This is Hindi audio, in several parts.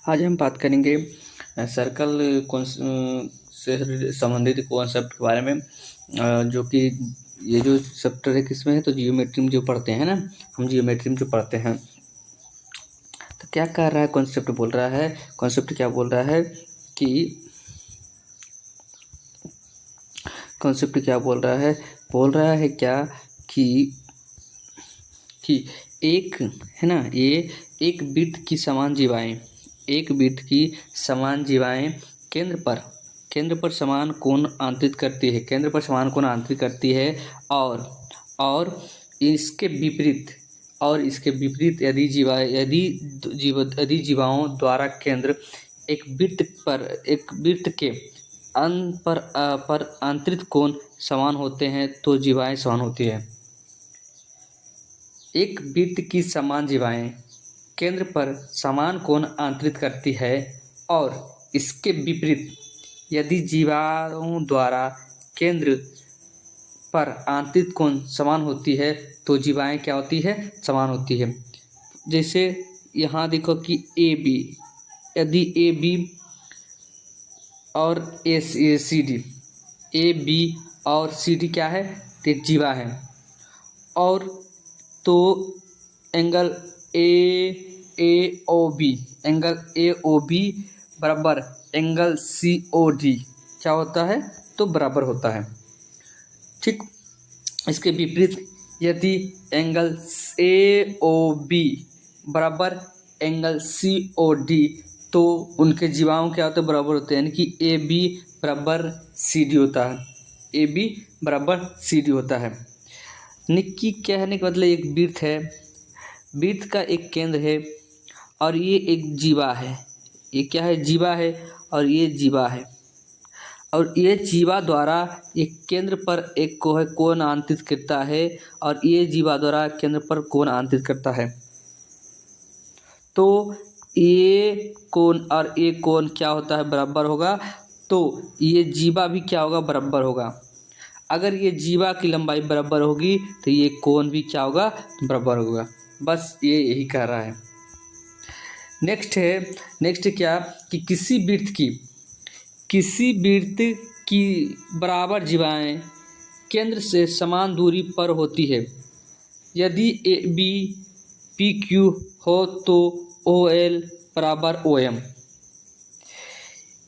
आज हम बात करेंगे सर्कल से संबंधित कॉन्सेप्ट के बारे में, जो कि ये जो चैप्टर है किसमें है, तो जियोमेट्री में जो पढ़ते हैं ना, हम जियोमेट्री में जो पढ़ते हैं। तो क्या कर रहा है कॉन्सेप्ट, बोल रहा है कॉन्सेप्ट क्या बोल रहा है कि कॉन्सेप्ट क्या बोल रहा है क्या कि एक है ना, ये एक वृत्त की समान जीवाएं, एक वृत्त की समान जीवाएं केंद्र पर समान कोण आंतरित करती है, केंद्र पर समान कोण आंतरित करती है। और इसके विपरीत यदि जीवाओं द्वारा केंद्र एक वृत्त के पर आंतरिक कोण समान होते हैं तो जीवाएं समान होती है। एक वृत्त की समान जीवाएं केंद्र पर समान कोण आंतरित करती है और इसके विपरीत यदि जीवाओं द्वारा केंद्र पर आंतरिक कोण समान होती है तो जीवाएं क्या होती है, समान होती है। जैसे यहाँ देखो कि यदि ए बी और सी डी और सी डी क्या है, तो एक जीवा है। और तो angle angle A O B बराबर एंगल सी ओ डी क्या होता है, तो बराबर होता है। ठीक, इसके विपरीत यदि एंगल ए ओ बी बराबर एंगल सी ओ डी तो उनके जीवाओं क्या होते हैं, बराबर होते हैं। यानी कि ए बी बराबर सी डी होता है, ए बी बराबर सी डी होता है। निक्की कहने का मतलब एक वृत्त है, वृत्त का एक केंद्र है और ये एक जीवा है। ये क्या है, जीवा है और ये जीवा है। और ये जीवा द्वारा एक केंद्र पर एक कोण आंतरित करता है और ये जीवा द्वारा केंद्र पर कोण आंतरित करता है। तो ये कोण और ये कोण क्या होता है, बराबर होगा। तो ये जीवा भी क्या होगा, बराबर होगा। अगर ये जीवा की लंबाई बराबर होगी तो ये कोण भी क्या होगा, बराबर होगा। बस ये यही कह रहा है। नेक्स्ट क्या कि किसी वृत्त की बराबर जीवाएं केंद्र से समान दूरी पर होती है। यदि ए बी पी क्यू हो तो ओ एल बराबर ओ एम।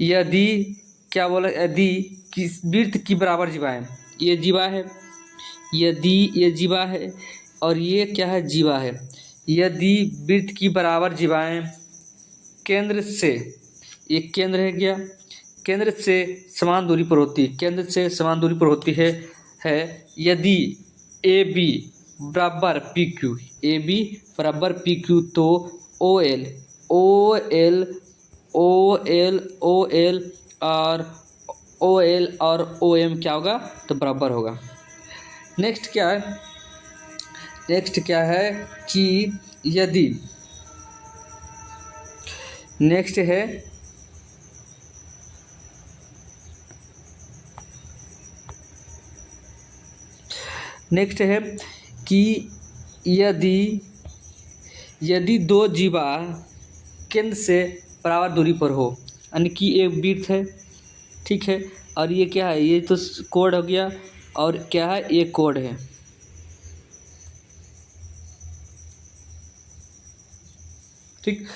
यदि क्या बोला, यदि किस वृत्त की बराबर जीवाएं, ये जीवा है, यदि ये जीवा है और ये क्या है, जीवा है। यदि वृत्त की बराबर जीवाएं केंद्र से, एक केंद्र है क्या, केंद्र से समान दूरी पर होती है, केंद्र से समान दूरी पर होती है यदि ए बी बराबर पी क्यू, ए बी बराबर पी क्यू तो ओ एल और ओ एम क्या होगा, तो बराबर होगा। नेक्स्ट क्या है कि यदि नेक्स्ट है कि यदि दो जीवा केंद्र से बराबर दूरी पर हो, यानी कि एक वृत्त है, ठीक है, और ये क्या है, ये तो कोण हो गया और क्या है, ये कोण है। ठीक,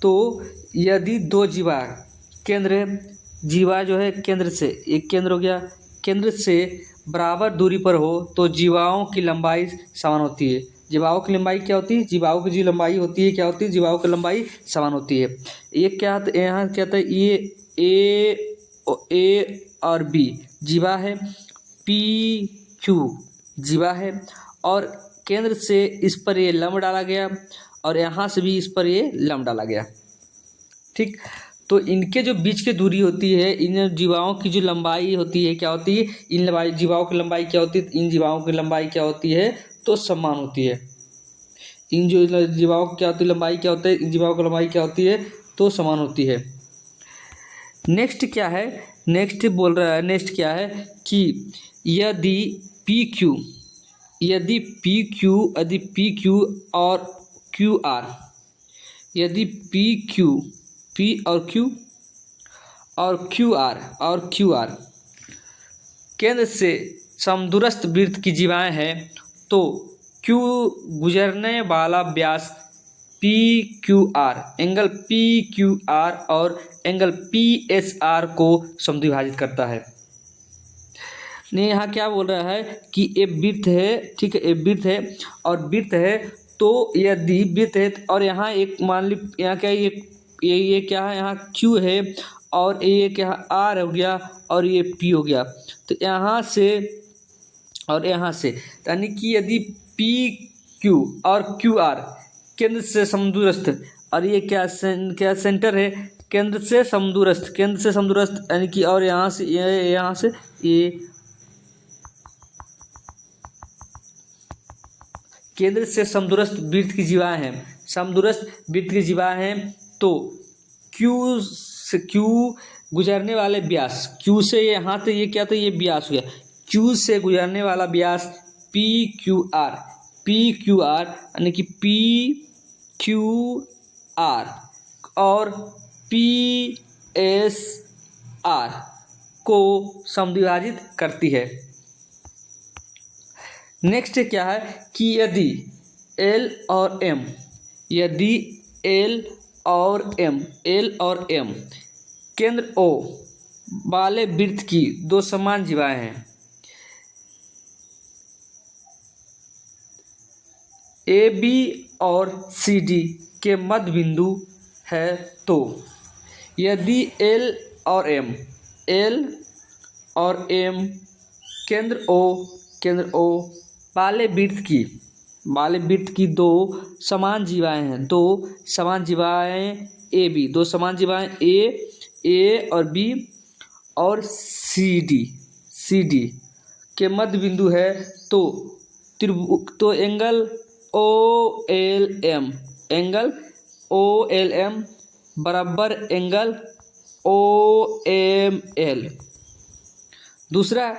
तो यदि दो जीवा जीवा जो है केंद्र से, एक केंद्र हो गया, केंद्र से बराबर दूरी पर हो तो जीवाओं की लंबाई समान होती है। जीवाओं की लंबाई क्या होती है, जीवाओं की जो लंबाई होती है क्या होती है, जीवाओं की लंबाई समान होती है। ये क्या, यहाँ क्या होता है, ये ए और बी जीवा है, पी क्यू जीवा है और केंद्र से इस पर ये लंब डाला गया और यहाँ से भी इस पर ये लंब डाला गया। ठीक, तो इनके जो बीच की दूरी होती है, इन जीवाओं की जो लंबाई होती है क्या होती है, इन जीवाओं की लंबाई क्या होती है, इन जीवाओं की लंबाई क्या होती है, तो समान होती है। इन जो जीवाओं की क्या होती है, लंबाई क्या होती है, इन जीवाओं की लंबाई क्या होती है, तो समान होती है। नेक्स्ट क्या है, नेक्स्ट क्या है कि यदि पी क्यू और क्यू आर, यदि पी क्यू P और Q और QR केंद्र से समदूरस्थ वृत्त की जीवाएं हैं तो Q गुजरने वाला व्यास PQR, एंगल PQR और एंगल PSR को समद्विभाजित करता है। नहीं, यहाँ क्या बोल रहा है कि एक वृत्त है, ठीक है, एक वृत्त है और वृत्त है तो यदि वृत्त है और यहाँ एक मान ली यहाँ क्या ये क्या है, यहाँ Q है और ये क्या R हो गया और ये P हो गया, तो यहाँ से और यहाँ से, यानी कि यदि PQ और QR केंद्र से समदूरस्थ और ये क्या सेंटर है, केंद्र से समदूरस्थ यानी कि और यहाँ से ये केंद्र से समदूरस्थ वृत्त की जीवाएं हैं तो Q गुजरने वाले व्यास, Q से यहाँ तो ये क्या था, ये व्यास हो गया, Q से गुजरने वाला व्यास PQR यानी कि PQR और PSR को समद्विभाजित करती है। नेक्स्ट क्या है कि यदि L और M केंद्र O वाले वृत्त की दो समान जीवाएं हैं, AB और CD के मध्य बिंदु है तो यदि L और M केंद्र O वाले वृत्त की दो समान जीवाएं हैं, A और B और CD के मध्य बिंदु है तो एंगल OLM बराबर एंगल OML। दूसरा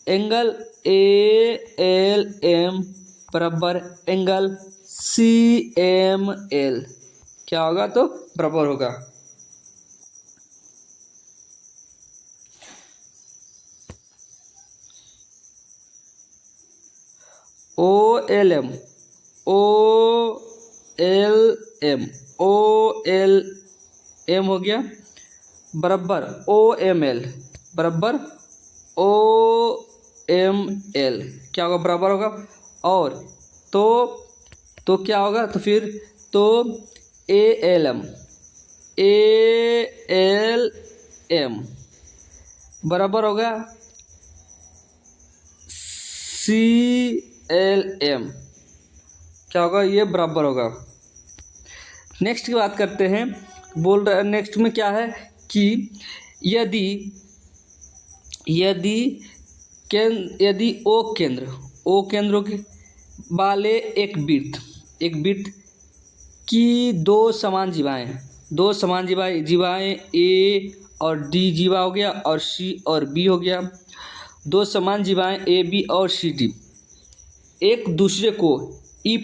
एंगल ALM बराबर एंगल CML क्या होगा, तो बराबर होगा। OLM हो गया बराबर OML बराबर OML क्या होगा, बराबर होगा। और तो क्या होगा, तो फिर तो ALM बराबर होगा CLM क्या होगा, ये बराबर होगा। नेक्स्ट की बात करते हैं, नेक्स्ट में क्या है कि यदि O केंद्रों के वाले एक वृत्त की दो समान जीवाएं A और D जीवा हो गया और C और B हो गया, दो समान जीवाएं A B और C D एक दूसरे को E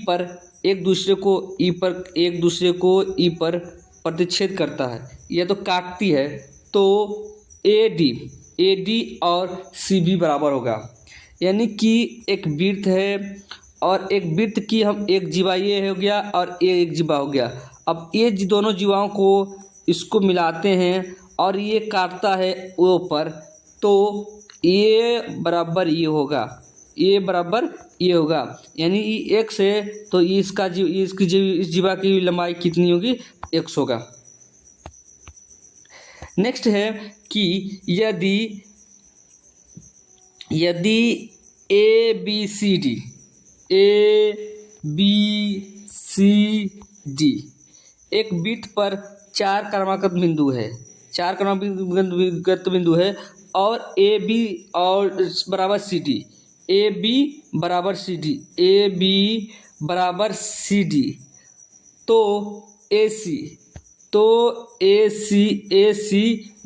पर प्रतिच्छेद करता है, यह तो काटती है, तो AD और CB बराबर होगा। यानी कि एक वृत्त है और एक वृत्त की हम एक जीवा ये हो गया और ये एक जीवा हो गया, अब ये दोनों जीवाओं को इसको मिलाते हैं और ये काटता है O पर, तो ये बराबर ये होगा, यानी x है तो इस जीवा की लंबाई कितनी होगी, x होगा। नेक्स्ट है कि यदि ABCD एक वृत्त पर चार क्रमागत बिंदु है और AB और बराबर CD तो AC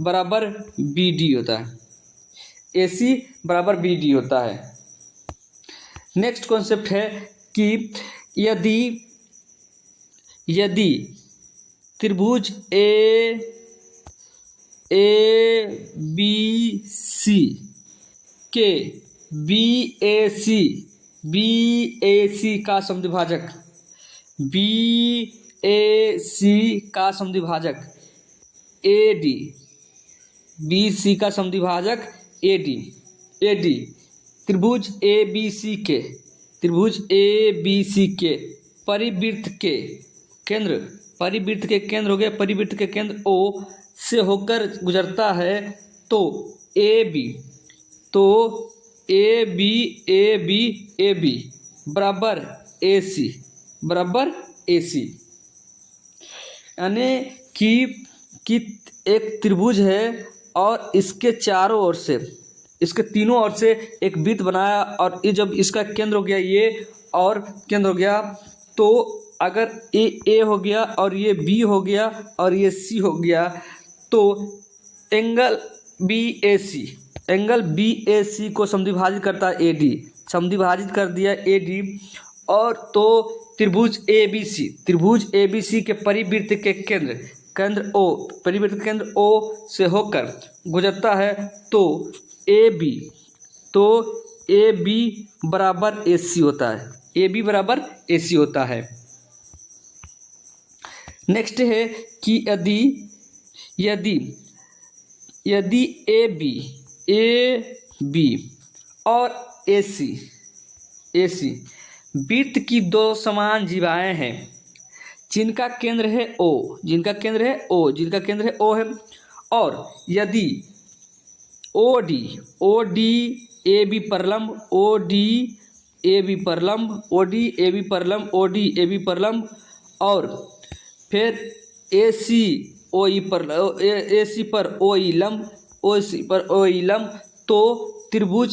बराबर BD होता है। नेक्स्ट कॉन्सेप्ट है कि यदि त्रिभुज ABC के BAC का समद्विभाजक AD, BC का समद्विभाजक AD त्रिभुज ABC के परिवृत्त के केंद्र हो गया, परिवृत्त के केंद्र O से होकर गुजरता है तो AB बराबर AC यानी कि एक त्रिभुज है और इसके चारों ओर से, इसके तीनों ओर से एक वृत्त बनाया और ये जब इसका केंद्र हो गया ये और केंद्र हो गया, तो अगर ए हो गया और ये बी हो गया और ये सी हो गया तो एंगल BAC को समद्विभाजित करता है AD, समद्विभाजित कर दिया AD। और तो त्रिभुज ABC के परिवृत्त के केंद्र O से होकर गुजरता है तो AB बराबर AC होता है। नेक्स्ट है कि यदि AB और AC वृत्त की दो समान जीवाएं हैं जिनका केंद्र है O है, और यदि OD AB परलम्ब और फिर AC पर OE लंब, तो त्रिभुज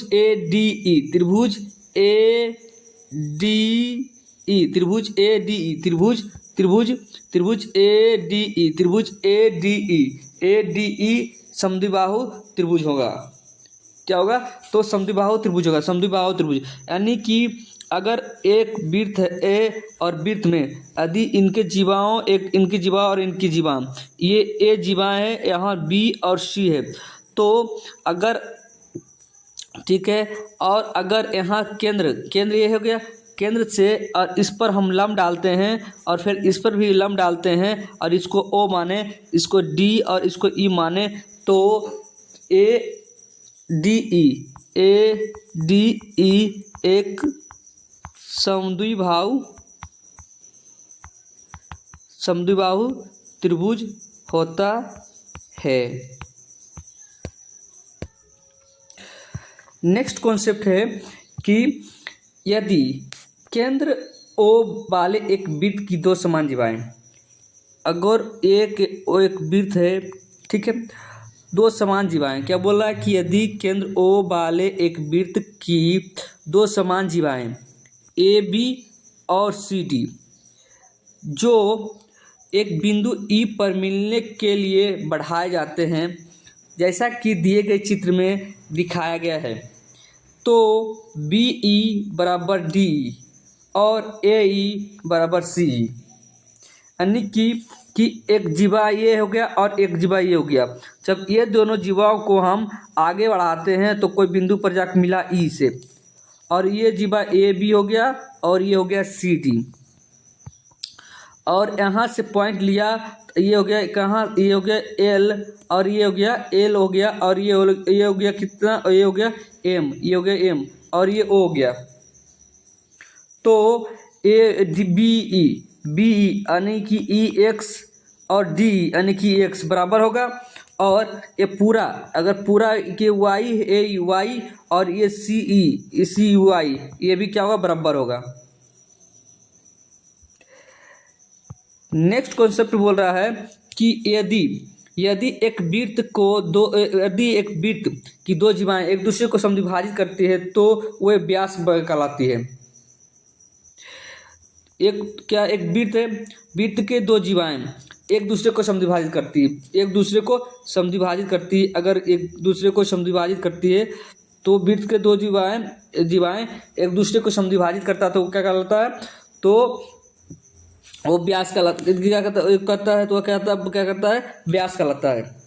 ADE समद्विबाहु त्रिभुज होगा। क्या होगा? तो समद्विबाहु त्रिभुज होगा, यानी कि अगर एक वृत्त है ए और वृत्त में यदि इनकी जीवा और इनकी जीवा, ये ए जीवा है, यहाँ बी और सी है, तो अगर ठीक है, और अगर यहाँ केंद्र ये हो गया, केंद्र से और इस पर हम लंब डालते हैं और फिर इस पर भी लंब डालते हैं और इसको ओ माने, इसको डी और इसको ई माने, तो ADE एक समद्विबाहु त्रिभुज होता है। नेक्स्ट कॉन्सेप्ट है कि यदि केंद्र O वाले एक वृत्त की दो समान जीवाएं, अगर एक वृत्त है, ठीक है, दो समान जीवाएं, क्या बोल रहा है कि यदि केंद्र O वाले एक वृत्त की दो समान जीवाएं AB और CD जो एक बिंदु E पर मिलने के लिए बढ़ाए जाते हैं, जैसा कि दिए गए चित्र में दिखाया गया है, तो BE बराबर DE और AE बराबर CE, यानी कि एक जीवा ये हो गया और एक जीवा ये हो गया। जब ये दोनों जीवाओं को हम आगे बढ़ाते हैं तो कोई बिंदु पर जाकर मिला E से, और ये जीवा AB हो गया और ये हो गया CD, और यहाँ से पॉइंट लिया, ये हो गया कहाँ, ये हो गया L और ये हो गया L हो गया, और ये हो गया कितना, ये हो गया M, ये हो गया M और ये O हो गया, तो BE यानी कि EX और DE यानी कि EX बराबर होगा, और ये पूरा अगर पूरा के Y और ये CUI ये भी क्या होगा, बराबर होगा। नेक्स्ट कॉन्सेप्ट बोल रहा है कि यदि एक वृत्त की दो जीवाएं एक दूसरे को समद्विभाजित करती है तो वह व्यास कहलाती है। एक वृत्त है, वृत्त के दो जीवाएं एक दूसरे को समद्विभाजित करती है, अगर एक दूसरे को समद्विभाजित करती है तो वृत्त के दो जीवाएं एक दूसरे को समद्विभाजित करता है तो क्या कहलाता है, तो वो व्यास कहलाता है, क्या करता है तो वो क्या करता है, व्यास कहलाता है।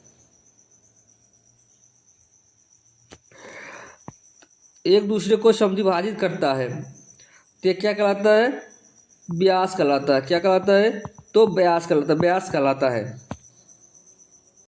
एक दूसरे को समद्विभाजित करता है तो ये क्या कहलाता है, व्यास कहलाता है। क्या कहलाता है, तो व्यास कहलाता है, व्यास कहलाता है।